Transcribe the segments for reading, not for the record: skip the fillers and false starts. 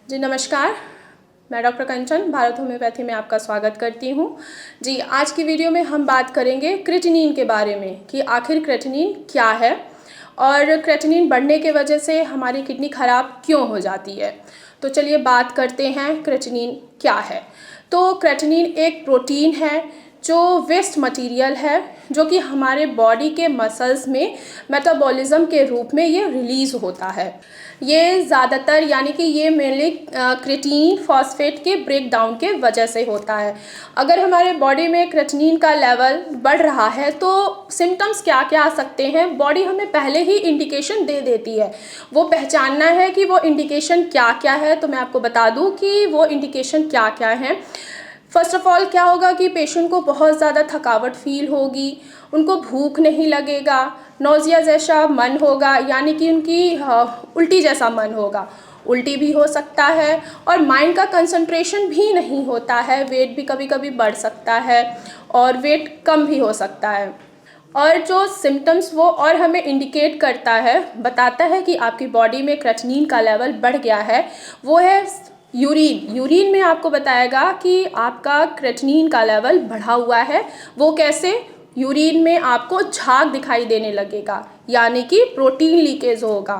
जी नमस्कार, मैं डॉक्टर कंचन भारत होम्योपैथी में आपका स्वागत करती हूँ। जी आज की वीडियो में हम बात करेंगे क्रेटिनिन के बारे में कि आखिर क्रेटिनिन क्या है और क्रेटिनिन बढ़ने के वजह से हमारी किडनी ख़राब क्यों हो जाती है। तो चलिए बात करते हैं क्रेटिनिन क्या है। तो क्रेटिनिन एक प्रोटीन है जो वेस्ट मटेरियल है जो कि हमारे बॉडी के मसल्स में मेटाबॉलिज्म के रूप में ये रिलीज़ होता है। ये ज़्यादातर यानी कि ये मेनली क्रेटिनिन फॉस्फेट के ब्रेक डाउन के वजह से होता है। अगर हमारे बॉडी में क्रेटिनिन का लेवल बढ़ रहा है तो सिम्टम्स क्या क्या आ सकते हैं, बॉडी हमें पहले ही इंडिकेशन दे देती है। वो पहचानना है कि वो इंडिकेशन क्या क्या है। तो मैं आपको बता दूं कि वो इंडिकेशन क्या क्या है। फर्स्ट ऑफ ऑल क्या होगा कि पेशेंट को बहुत ज़्यादा थकावट फील होगी, उनको भूख नहीं लगेगा, नोज़िया जैसा मन होगा यानी कि उनकी उल्टी जैसा मन होगा, उल्टी भी हो सकता है और माइंड का कंसंट्रेशन भी नहीं होता है। वेट भी कभी कभी बढ़ सकता है और वेट कम भी हो सकता है। और जो सिम्टम्स वो और हमें इंडिकेट करता है, बताता है कि आपकी बॉडी में क्रेटिनिन का लेवल बढ़ गया है, वो है यूरिन में आपको बताएगा कि आपका क्रेटिनिन का लेवल बढ़ा हुआ है। वो कैसे? यूरिन में आपको झाग दिखाई देने लगेगा यानी कि प्रोटीन लीकेज होगा।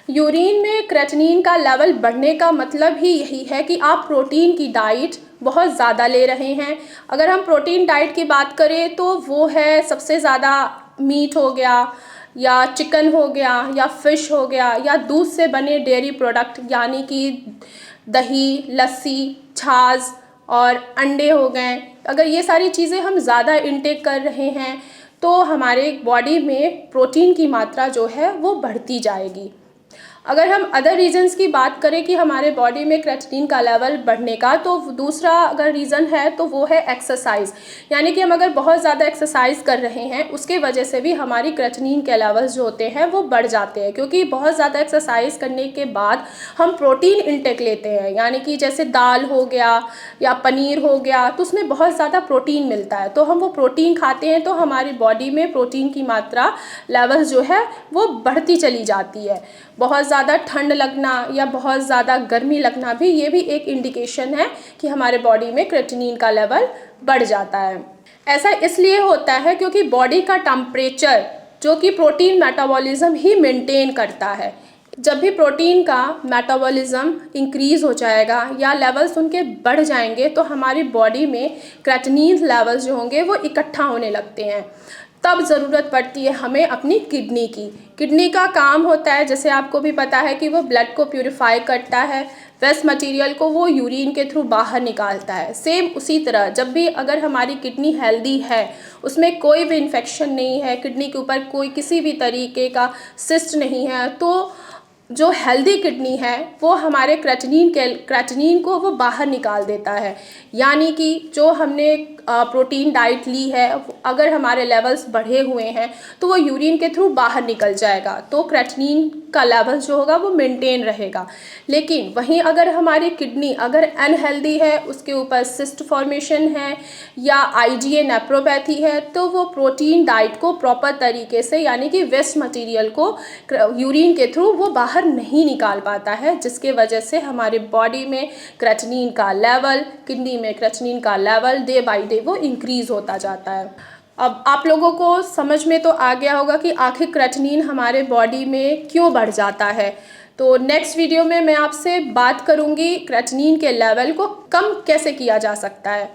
यूरिन में क्रेटिनिन का लेवल बढ़ने का मतलब ही यही है कि आप प्रोटीन की डाइट बहुत ज़्यादा ले रहे हैं। अगर हम प्रोटीन डाइट की बात करें तो वो है सबसे ज़्यादा मीट हो गया या चिकन हो गया या फ़िश हो गया या दूध से बने डेयरी प्रोडक्ट यानी कि दही, लस्सी, छाछ और अंडे हो गए। अगर ये सारी चीज़ें हम ज़्यादा इंटेक कर रहे हैं तो हमारे बॉडी में प्रोटीन की मात्रा जो है वो बढ़ती जाएगी। अगर हम अदर रीज़न्स की बात करें कि हमारे बॉडी में क्रेटिनिन का लेवल बढ़ने का, तो दूसरा अगर रीज़न है तो वो है एक्सरसाइज। यानी कि हम अगर बहुत ज़्यादा एक्सरसाइज कर रहे हैं उसके वजह से भी हमारी क्रेटिनिन के लेवल्स जो होते हैं वो बढ़ जाते हैं, क्योंकि बहुत ज़्यादा एक्सरसाइज करने के बाद हम प्रोटीन इंटेक लेते हैं। यानी कि जैसे दाल हो गया या पनीर हो गया तो उसमें बहुत ज़्यादा प्रोटीन मिलता है, तो हम वो प्रोटीन खाते हैं तो हमारी बॉडी में प्रोटीन की मात्रा लेवल्स जो है वो बढ़ती चली जाती है। बहुत ज़्यादा ठंड लगना या बहुत ज़्यादा गर्मी लगना भी ये भी एक इंडिकेशन है कि हमारे बॉडी में क्रेटिनिन का लेवल बढ़ जाता है। ऐसा इसलिए होता है क्योंकि बॉडी का टेम्परेचर जो कि प्रोटीन मेटाबॉलिज्म ही मेंटेन करता है। जब भी प्रोटीन का मेटाबॉलिज्म इंक्रीज़ हो जाएगा या लेवल्स उनके बढ़ जाएंगे तो हमारी बॉडी में क्रेटिनिन लेवल्स जो होंगे वो इकट्ठा होने लगते हैं। तब ज़रूरत पड़ती है हमें अपनी किडनी की। किडनी का काम होता है, जैसे आपको भी पता है, कि वो ब्लड को प्यूरिफाई करता है, वेस्ट मटेरियल को वो यूरिन के थ्रू बाहर निकालता है। सेम उसी तरह जब भी अगर हमारी किडनी हेल्दी है, उसमें कोई भी इन्फेक्शन नहीं है, किडनी के ऊपर कोई किसी भी तरीके का सिस्ट नहीं है, तो जो हेल्दी किडनी है वो हमारे क्रेटिनिन को वो बाहर निकाल देता है। यानी कि जो हमने प्रोटीन डाइट ली है, अगर हमारे लेवल्स बढ़े हुए हैं तो वो यूरिन के थ्रू बाहर निकल जाएगा, तो क्रेटिनिन का लेवल जो होगा वो मेंटेन रहेगा। लेकिन वहीं अगर हमारी किडनी अगर अनहेल्दी है, उसके ऊपर सिस्ट फॉर्मेशन है या IgA नेफ्रोपैथी है, तो वो प्रोटीन डाइट को प्रॉपर तरीके से यानी कि वेस्ट मटेरियल को यूरिन के थ्रू वो बाहर नहीं निकाल पाता है, जिसके वजह से हमारे बॉडी में क्रेटिनिन का लेवल, किडनी में क्रेटिनिन का लेवल डे बाय डे वो इंक्रीज़ होता जाता है। अब आप लोगों को समझ में तो आ गया होगा कि आखिर क्रेटिनिन हमारे बॉडी में क्यों बढ़ जाता है। तो नेक्स्ट वीडियो में मैं आपसे बात करूंगी क्रेटिनिन के लेवल को कम कैसे किया जा सकता है।